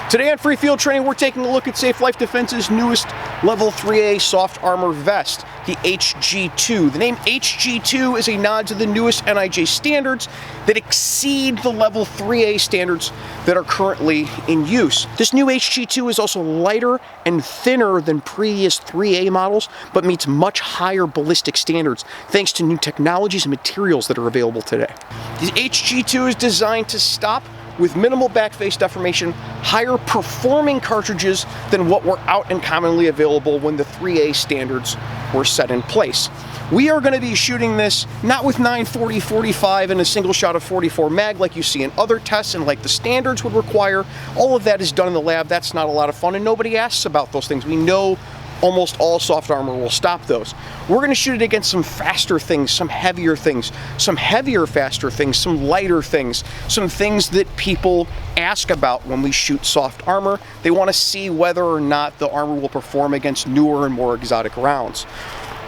Today on Free Field Training, we're taking a look at Safe Life Defense's newest Level 3A soft armor vest, the HG2. The name HG2 is a nod to the newest NIJ standards that exceed the Level 3A standards that are currently in use. This new HG2 is also lighter and thinner than previous 3A models, but meets much higher ballistic standards thanks to new technologies and materials that are available today. The HG2 is designed to stop with minimal backface deformation, higher performing cartridges than what were out and commonly available when the 3A standards were set in place. We are going to be shooting this not with 940, 45 and a single shot of 44 mag like you see in other tests and like the standards would require. All of that is done in the lab. That's not a lot of fun and nobody asks about those things. We know almost all soft armor will stop those. We're going to shoot it against some faster things, some heavier things, some heavier, faster things, some lighter things, some things that people ask about when we shoot soft armor. They want to see whether or not the armor will perform against newer and more exotic rounds.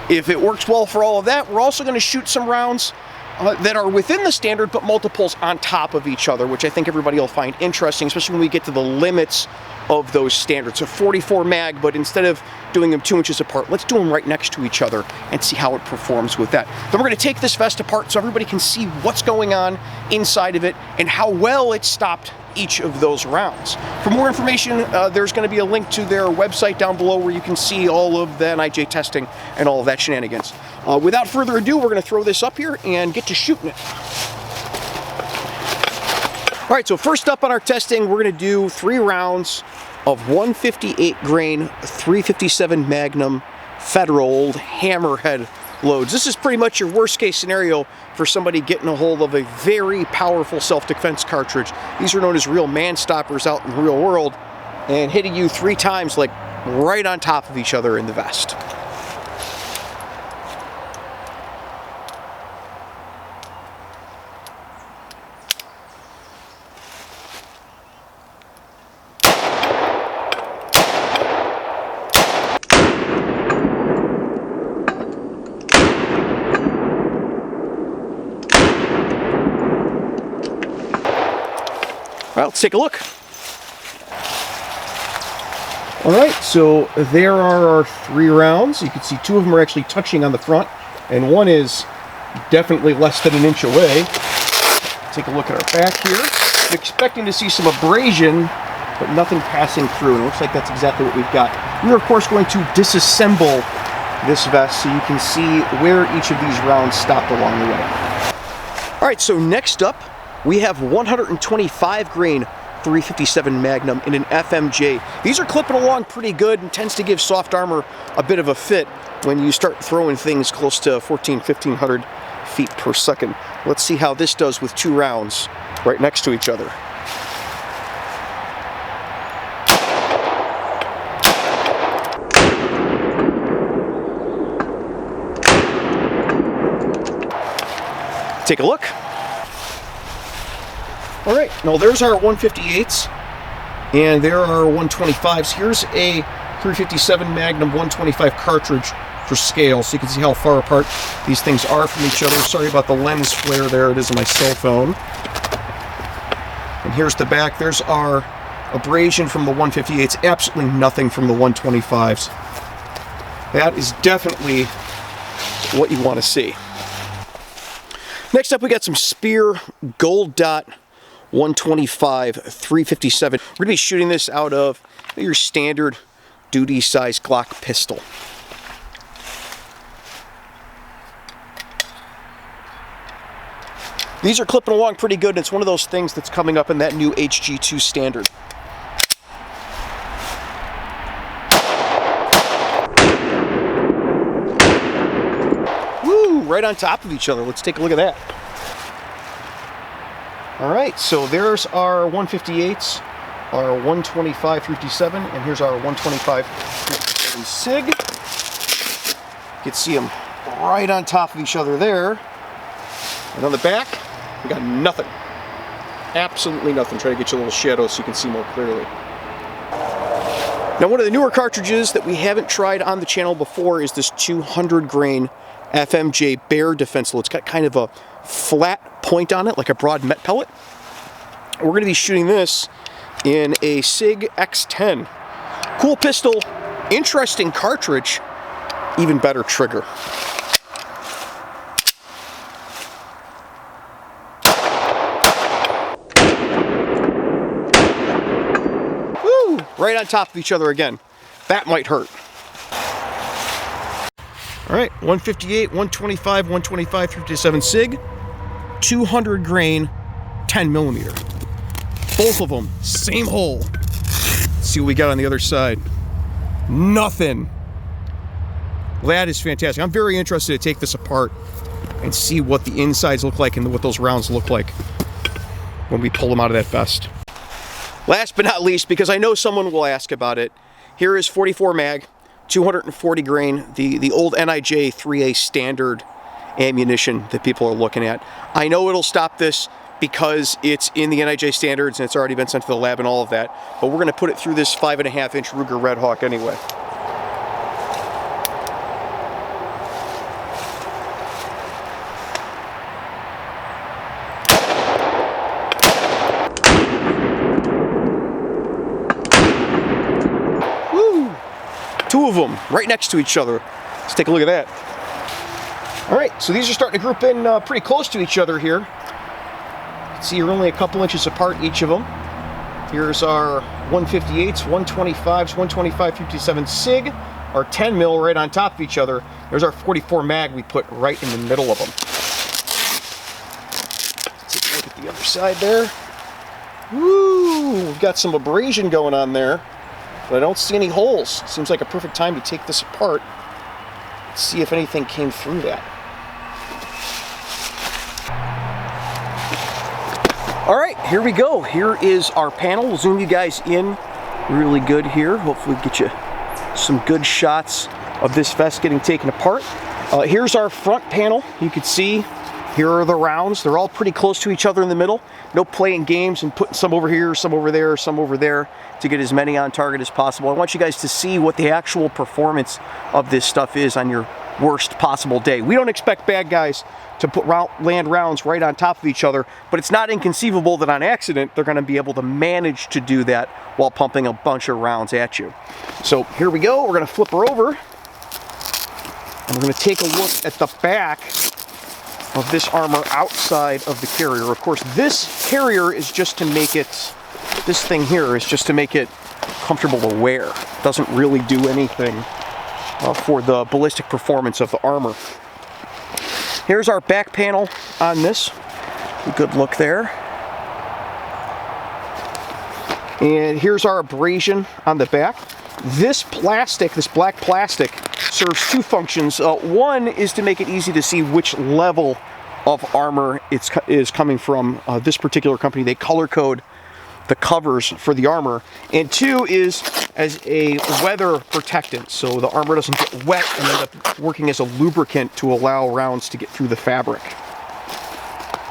If it works well for all of that, we're also going to shoot some rounds that are within the standard but multiples on top of each other, which I think everybody will find interesting, especially when we get to the limits of those standards. So 44 mag, but instead of doing them 2 inches apart, let's do them right next to each other and see how it performs with that. Then we're going to take this vest apart so everybody can see what's going on inside of it and how well it stopped each of those rounds. For more information, there's going to be a link to their website down below where you can see all of the NIJ testing and all of that shenanigans. Without further ado, we're going to throw this up here and get to shooting it. All right, so first up on our testing, we're going to do 3 rounds of 158 grain 357 Magnum Federal old hammerhead loads. This is pretty much your worst case scenario for somebody getting a hold of a very powerful self-defense cartridge. These are known as real man stoppers out in the real world and hitting you 3 times like right on top of each other in the vest. Well, let's take a look. All right, so there are our 3 rounds. You can see 2 of them are actually touching on the front, and 1 is definitely less than an inch away. Take a look at our back here. I'm expecting to see some abrasion, but nothing passing through, and it looks like that's exactly what we've got. We're, of course, going to disassemble this vest so you can see where each of these rounds stopped along the way. All right, so next up, we have 125 grain 357 Magnum in an FMJ. These are clipping along pretty good and tends to give soft armor a bit of a fit when you start throwing things close to 1,500 feet per second. Let's see how this does with 2 rounds right next to each other. Take a look. All right, now there's our 158s, and there are our 125s. Here's a 357 Magnum 125 cartridge for scale, so you can see how far apart these things are from each other. Sorry about the lens flare there, it is on my cell phone. And here's the back. There's our abrasion from the 158s, absolutely nothing from the 125s. That is definitely what you want to see. Next up, we got some Spear Gold Dot 125 357. We're going to be shooting this out of your standard duty size Glock pistol. These are clipping along pretty good, and it's one of those things that's coming up in that new HG2 standard. Woo! Right on top of each other. Let's take a look at that. All right, so there's our 158s, our 125 357, and here's our 125 357 SIG. You can see them right on top of each other there. And on the back, we got nothing. Absolutely nothing. Try to get you a little shadow so you can see more clearly. Now, one of the newer cartridges that we haven't tried on the channel before is this 200 grain FMJ Bear Defensible. It's got kind of a flat point on it, like a broad met pellet. We're going to be shooting this in a SIG X10. Cool pistol, interesting cartridge, even better trigger. Woo! Right on top of each other again. That might hurt. All right, 158, 125, 125, 57 SIG, 200 grain, 10 millimeter. Both of them, same hole. Let's see what we got on the other side. Nothing. Well, that is fantastic. I'm very interested to take this apart and see what the insides look like and what those rounds look like when we pull them out of that vest. Last but not least, because I know someone will ask about it, here is 44 mag, 240 grain, the old NIJ 3A standard ammunition that people are looking at. I know it'll stop this because it's in the NIJ standards and it's already been sent to the lab and all of that, but we're going to put it through this 5.5-inch Ruger Red Hawk anyway. Woo! Two of them right next to each other. Let's take a look at that. All right, so these are starting to group in pretty close to each other here. See, you're only a couple inches apart, each of them. Here's our 158s, 125s, 125, 57 SIG, our 10 mil right on top of each other. There's our 44 mag we put right in the middle of them. Take a look at the other side there. Woo! We've got some abrasion going on there, but I don't see any holes. Seems like a perfect time to take this apart. Let's see if anything came through that. All right, here we go. Here is our panel. We'll zoom you guys in really good here. Hopefully get you some good shots of this vest getting taken apart. Here's our front panel. You can see here are the rounds. They're all pretty close to each other in the middle. No playing games and putting some over here, some over there, some over there to get as many on target as possible. I want you guys to see what the actual performance of this stuff is on your worst possible day. We don't expect bad guys to land rounds right on top of each other, but it's not inconceivable that on accident they're going to be able to manage to do that while pumping a bunch of rounds at you. So here we go. We're going to flip her over and we're going to take a look at the back of this armor outside of the carrier. Of course, this carrier is just to make it, this thing here is just to make it comfortable to wear. It doesn't really do anything for the ballistic performance of the armor. Here's our back panel on this. A good look there. And here's our abrasion on the back. This plastic, this black plastic, serves two functions. One is to make it easy to see which level of armor is coming from this particular company. They color code the covers for the armor. And two is as a weather protectant, so the armor doesn't get wet and end up working as a lubricant to allow rounds to get through the fabric.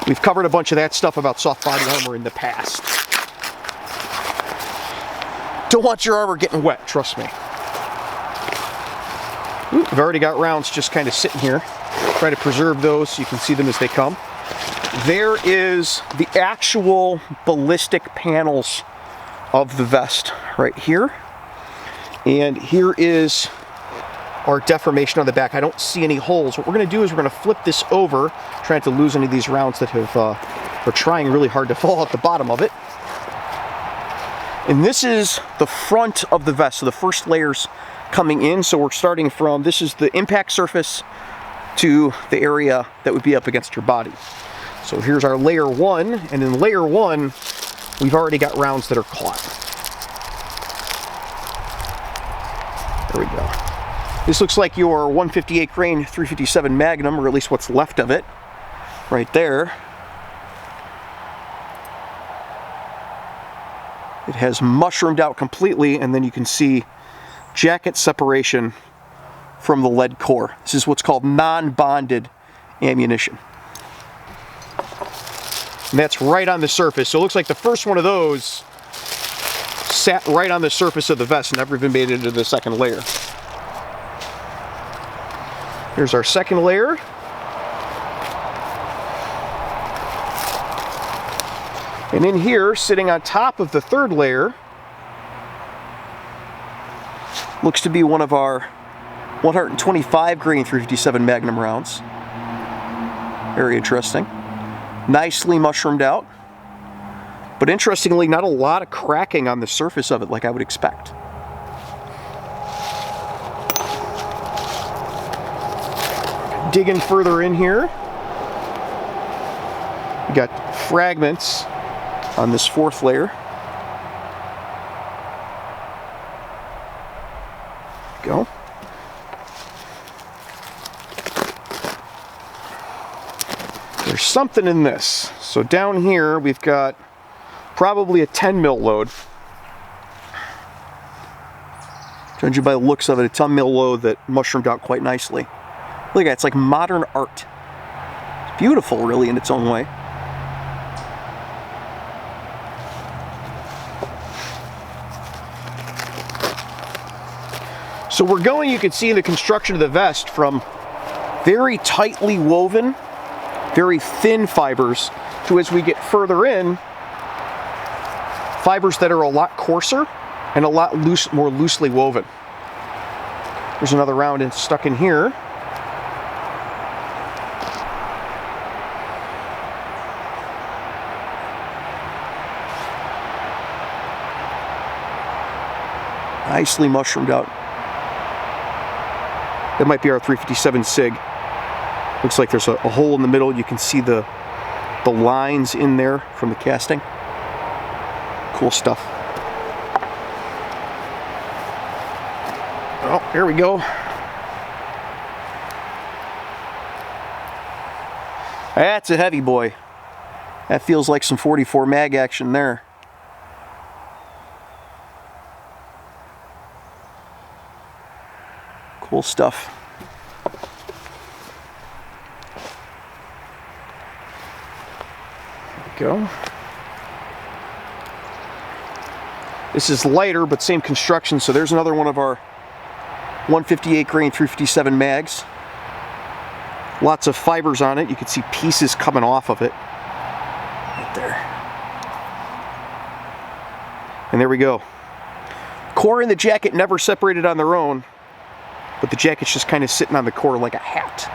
We've covered a bunch of that stuff about soft body armor in the past. Don't want your armor getting wet, trust me. Ooh, I've already got rounds just kind of sitting here. Try to preserve those so you can see them as they come. There is the actual ballistic panels of the vest right here. And here is our deformation on the back. I don't see any holes. What we're going to do is we're going to flip this over, trying to lose any of these rounds that are trying really hard to fall at the bottom of it. And this is the front of the vest, so the first layer's coming in. So we're starting from, this is the impact surface to the area that would be up against your body. So here's our layer one, and in layer one, we've already got rounds that are caught. There we go. This looks like your 158 grain 357 Magnum, or at least what's left of it, right there. It has mushroomed out completely, and then you can see jacket separation from the lead core. This is what's called non-bonded ammunition. And that's right on the surface. So it looks like the first one of those sat right on the surface of the vest and never even made it into the second layer. Here's our second layer. And in here, sitting on top of the third layer, looks to be one of our 125 grain 357 Magnum rounds. Very interesting. Nicely mushroomed out. But interestingly, not a lot of cracking on the surface of it like I would expect. Digging further in here, we got fragments on this fourth layer. Go. There's something in this. So down here we've got probably a 10 mil load. Judging by the looks of it, a 10 mil load that mushroomed out quite nicely. Look at it, it's like modern art. It's beautiful, really, in its own way. So we're going, you can see the construction of the vest, from very tightly woven, very thin fibers, to, as we get further in, fibers that are a lot coarser and a lot more loosely woven. There's another round stuck in here. Nicely mushroomed out. That might be our 357 SIG. Looks like there's a hole in the middle. You can see the lines in there from the casting. Cool stuff. Oh, here we go. That's a heavy boy. That feels like some 44 mag action there. Cool stuff. There we go. This is lighter, but same construction. So there's another one of our 158 grain 357 mags. Lots of fibers on it. You can see pieces coming off of it. Right there. And there we go. Core and the jacket never separated on their own, but the jacket's just kind of sitting on the core like a hat.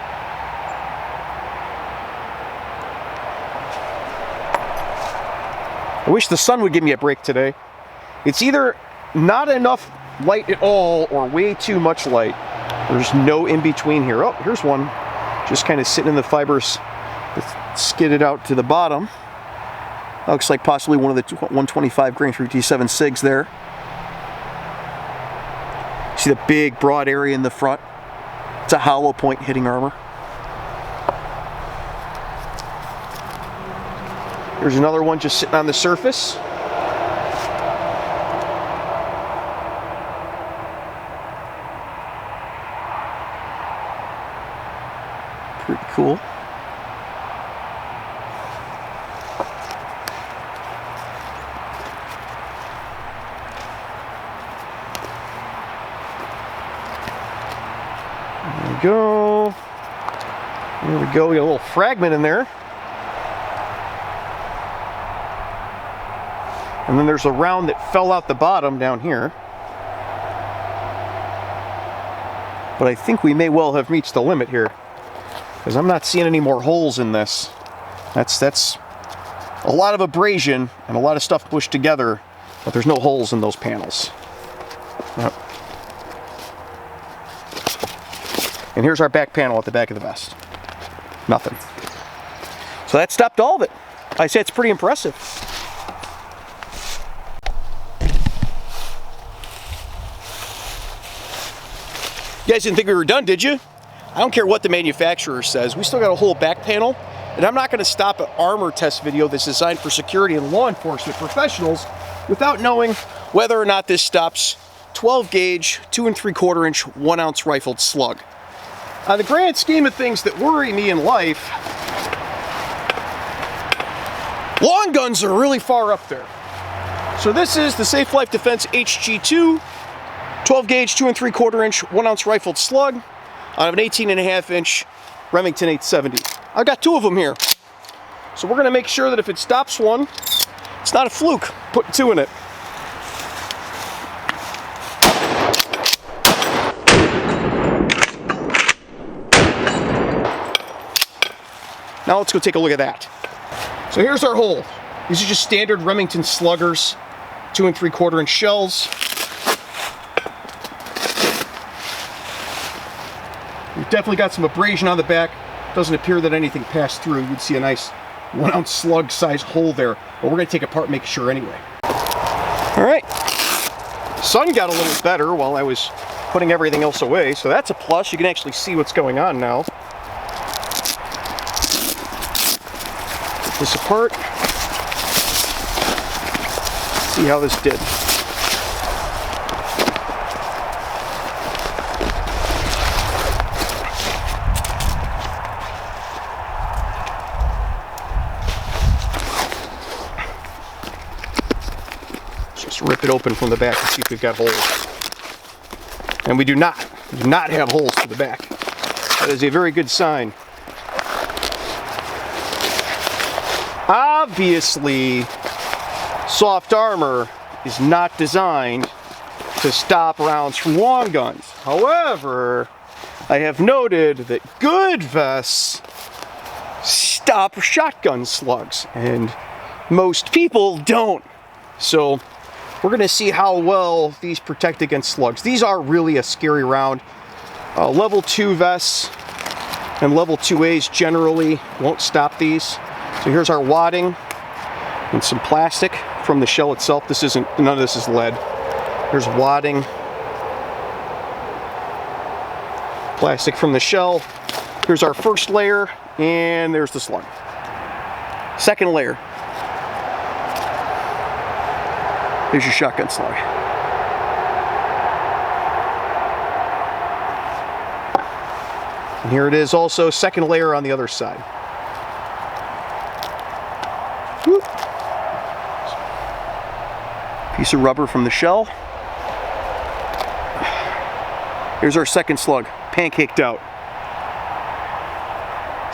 I wish the sun would give me a break today. It's either not enough light at all or way too much light. There's no in between here. Oh, here's one. Just kind of sitting in the fibers, skidded out to the bottom. Looks like possibly one of the 125 grain 357 SIGs there. See the big broad area in the front? It's a hollow point hitting armor. Here's another one just sitting on the surface. Pretty cool. There we go. There we go. We got a little fragment in there. And then there's a round that fell out the bottom down here. But I think we may well have reached the limit here, because I'm not seeing any more holes in this. That's a lot of abrasion and a lot of stuff pushed together, but there's no holes in those panels. Yep. And here's our back panel at the back of the vest. Nothing. So that stopped all of it. I say it's pretty impressive. You guys didn't think we were done, did you? I don't care what the manufacturer says. We still got a whole back panel, and I'm not going to stop an armor test video that's designed for security and law enforcement professionals without knowing whether or not this stops 12 gauge, 2 3/4 inch, 1 ounce rifled slug. On the grand scheme of things that worry me in life, long guns are really far up there. So this is the Safe Life Defense HG2, 12 gauge, 2 3/4 inch, 1 ounce rifled slug on an 18.5 inch Remington 870. I've got 2 of them here. So we're going to make sure that if it stops one, It's not a fluke. Put 2 in it. Now let's go take a look at that. So here's our hole. These are just standard Remington sluggers, 2 3/4 inch shells. We've definitely got some abrasion on the back. Doesn't appear that anything passed through. You'd see a nice 1 ounce slug size hole there, but we're gonna take it apart and make sure anyway. All right, sun got a little better while I was putting everything else away, so that's a plus. You can actually see what's going on now. Put this apart. See how this did. Just rip it open from the back and see if we've got holes. And we do not have holes to the back. That is a very good sign. Obviously, soft armor is not designed to stop rounds from long guns. However, I have noted that good vests stop shotgun slugs, and most people don't. So we're going to see how well these protect against slugs. These are really a scary round. Level 2 vests and level 2As generally won't stop these. So here's our wadding and some plastic from the shell itself. None of this is lead. Here's wadding. Plastic from the shell. Here's our first layer, and there's the slug. Second layer. Here's your shotgun slug. And here it is also, second layer on the other side. Whoop. Piece of rubber from the shell. Here's our second slug, pancaked out.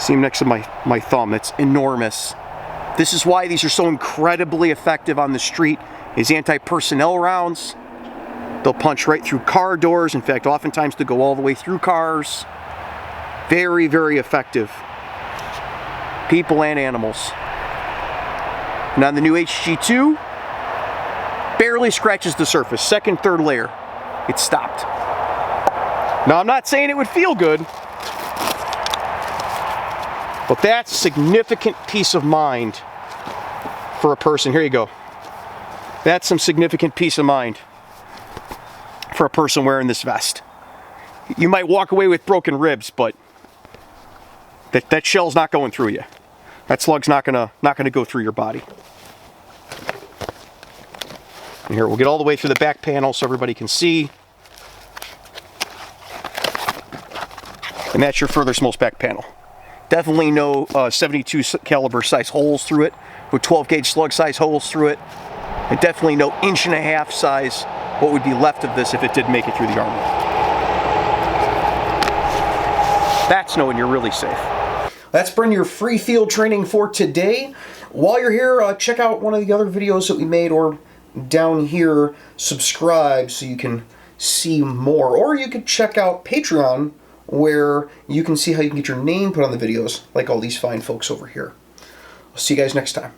See him next to my thumb, it's enormous. This is why these are so incredibly effective on the street. These anti-personnel rounds, they'll punch right through car doors. In fact, oftentimes they go all the way through cars. Very, very effective. People and animals. And on the new HG2, barely scratches the surface. Second, third layer, it stopped. Now, I'm not saying it would feel good, but that's a significant peace of mind for a person. Here you go. That's some significant peace of mind for a person wearing this vest. You might walk away with broken ribs, but that shell's not going through you. That slug's not gonna go through your body. And here, we'll get all the way through the back panel so everybody can see. And that's your furthest back panel. Definitely no 72 caliber size holes through it, with 12 gauge slug size holes through it. And definitely no 1.5 inch size, what would be left of this if it did make it through the armor. That's knowing you're really safe. That's been your free field training for today. While you're here, check out one of the other videos that we made, or down here, subscribe so you can see more. Or you could check out Patreon, where you can see how you can get your name put on the videos, like all these fine folks over here. I'll see you guys next time.